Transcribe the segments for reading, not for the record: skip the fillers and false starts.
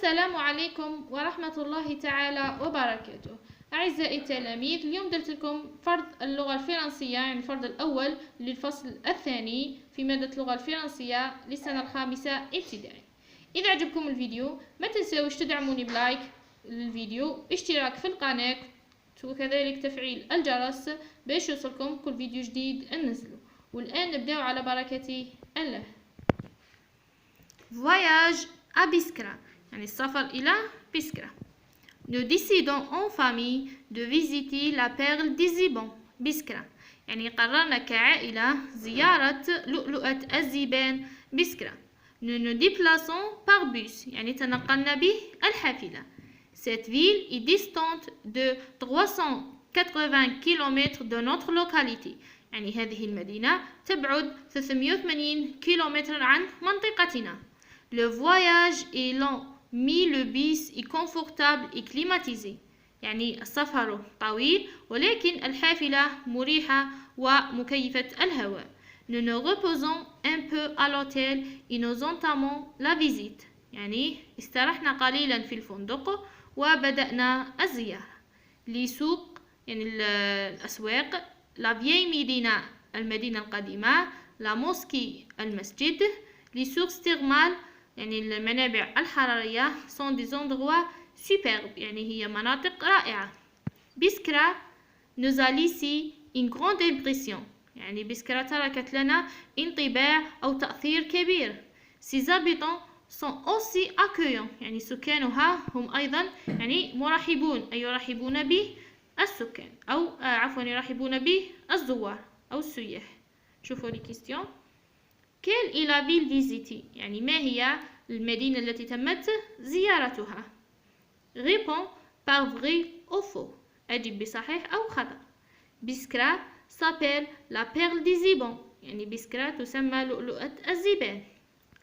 السلام عليكم ورحمة الله تعالى وبركاته. أعزائي التلاميذ، اليوم درت لكم فرض اللغة الفرنسية، يعني الفرض الأول للفصل الثاني في مادة اللغة الفرنسية للسنة الخامسة ابتدائي. إذا عجبكم الفيديو ما تنسوش تدعموني بلايك للفيديو، اشتراك في القناة، وكذلك تفعيل الجرس باش يوصلكم كل فيديو جديد ننزله. والآن نبدأ على بركة الله. Voyage à Biskra، يعني السفر إلى بسكرة. Nous décidons en famille de visiter la perle d'Iziban، بسكرة. يعني قررنا كعائلة زيارة لؤلؤة الزيبان بسكرة. Nous nous déplaçons par bus، يعني تنقلنا به الحافلة. Cette ville est distante de 380 km de notre localité، يعني هذه المدينة تبعد 380 كيلومتر عن منطقتنا. Le voyage est long mais le bus est confortable et climatisé، يعني السفر طويل ولكن الحافلة مريحة ومكيفة الهواء. Nous nous reposons un peu à l'hôtel et nous entamons la visite، يعني استرحنا قليلا في الفندق وبدأنا الزيارة. Les سوق، يعني الأسواق. La vieille médina، المدينة القديمة. La mosquée، المسجد. Les sources thermales، يعني المنابع الحرارية. sont des endroits superbes، يعني هي مناطق رائعة. بسكرة nous a laissé une grande impression، يعني بسكرة تركت لنا انطباع أو تأثير كبير. Ses habitants sont aussi accueillants، يعني سكانها هم أيضا يعني مرحبون، أي يرحبون به السكان، أو عفوا يرحبون به الزوار أو السياح. شوفوا لي كيستيون. Quelle est la ville visitée، يعني ما هي المدينة التي تمت زيارتها. Réponds par vrai ou faux، أجب بصحيح أو خطأ. بسكرة s'appelle la perle des Zibans، يعني بسكرة تسمى لؤلؤة الزيبان.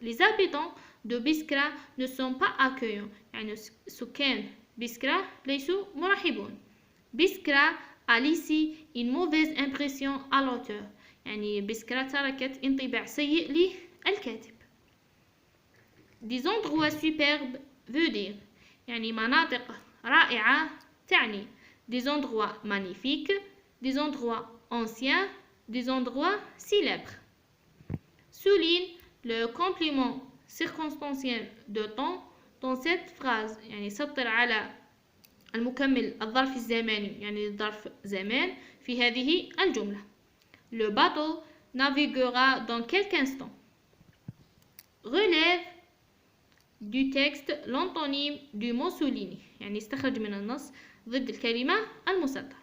Les habitants de Biskra ne sont pas accueillants، يعني سكان بسكرة ليسوا مرحبون. بسكرة a laissé une mauvaise impression à l'auteur، يعني بسكرة تركت انطباع سيء للكاتب. Des endroits superbes veut dire، يعني مناطق رائعة تعني des endroits magnifiques، des endroits anciens، des endroits célèbres. Souligne le complément circonstanciel de temps dans cette phrase، يعني سطر على المكمل الظرف الزماني، يعني ظرف زمان في هذه الجملة. Le bateau naviguera dans quelques instants. Relève du texte l'antonyme du mot souligné، يعني استخرج من النص ضد الكلمة المسطرة.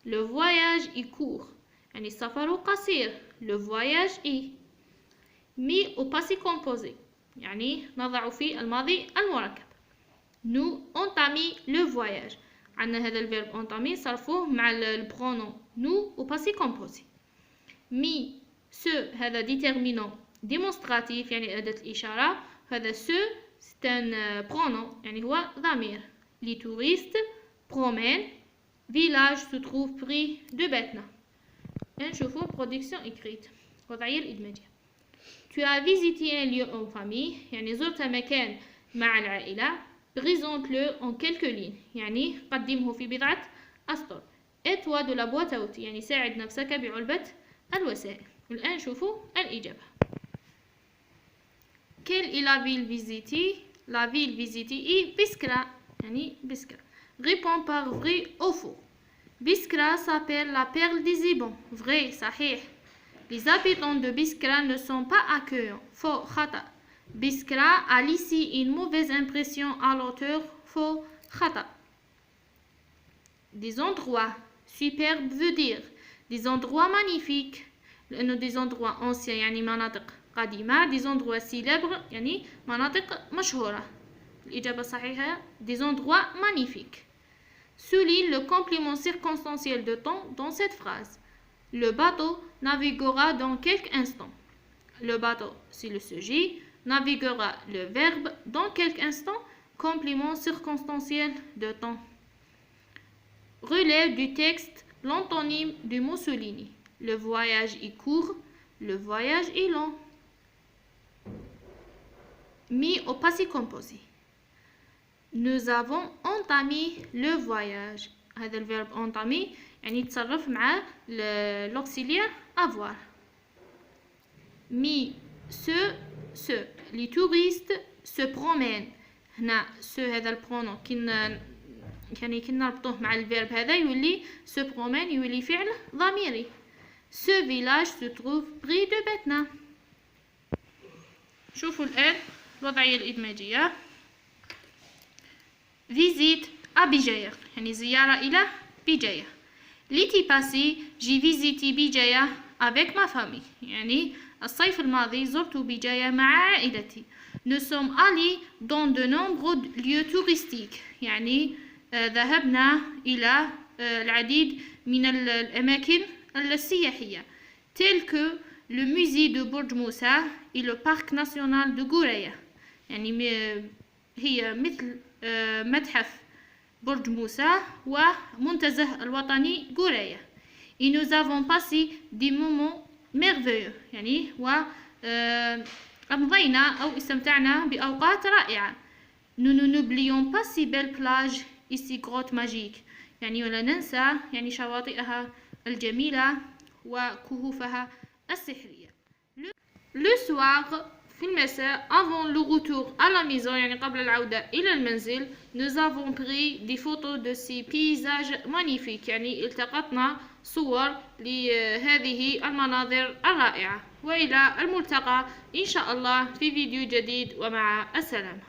Le voyage est court، يعني السفر قصير. Le voyage est mis au passé composé، يعني نضع في الماضي المركب. Nous entamer le voyage، عندنا هذا الفيرب entamer صرفوه مع البرونون nous au passé composé. مي ce هذا déterminant démonstratif، يعني أداة الإشارة. هذا ce c'est un pronom، يعني هو ضمير. Les touristes promènent. Village se trouve près de Betna. نشوفوا production écrite، وضعية الإدماجية. Tu as visité un lieu en famille، يعني زرت مكان مع العائلة. Présente-le en quelques lignes، يعني قدمه في بضعة أسطر. Aide-toi de la boîte à outils، يعني ساعد نفسك بعلبة الوسائل. والآن شوفوا الإجابة. Quelle est la ville visitée؟ La ville visitée est Biskra، يعني بسكرة. Réponds par vrai ou faux. Biskra s'appelle la perle des Zibans. Vrai، صحيح. Les habitants de Biskra ne sont pas accueillants. Faux، خطأ. Biskra a laissé une mauvaise impression à l'auteur. Faux، خطأ. Des endroits superbes veut dire des endroits magnifiques، لأنه des endroits anciens يعني مناطق قديمة. des endroits célèbres يعني مناطق مشهورة. الإجابة الصحيحة des endroits magnifiques. Souligne le complément circonstanciel de temps dans cette phrase. Le bateau naviguera dans quelques instants. Le bateau c'est le sujet, naviguera le verbe, dans quelques instants complément circonstanciel de temps. Relève du texte l'antonyme du mot souligné. Le voyage est court, le voyage est long. Mis au passé composé. Nous avons entamé le voyage. هذا الفيرب entamer يعني يتصرف مع l'auxiliaire avoir. Les touristes se promènent. هنا هذا البرونون كي نربطوه مع الفيرب هذا يولي se promène يولي فعل ضميري. Ce village se trouve près de Batna. شوفوا الآن الوضعية الإدماجية. Visite à Bijaya يعني زيارة إلى بجاية. L'été passé j'ai visité بجاية avec ma famille يعني الصيف الماضي زرت بجاية مع عائلتي. Nous sommes allés dans de nombreux lieux touristiques يعني ذهبنا إلى العديد من الأماكن السياحية tels que le musée de برج موسى et le parc national de غورية يعني هي مثل متحف برج موسى ومنتزه الوطني غورية. Et nous avons passé des moments merveilleux يعني أمضينا أو استمتعنا بأوقات رائعة. Nous ne n'oublions pas ces belles plages et ces grottes magiques يعني ولا ننسى يعني شواطئها الجميلة وكهوفها السحرية. Le soir في المساء avant le retour à la maison يعني قبل العودة إلى المنزل nous avons pris des photos de ces paysages magnifiques يعني التقطنا صور لهذه المناظر الرائعة. وإلى الملتقى إن شاء الله في فيديو جديد ومع السلامة.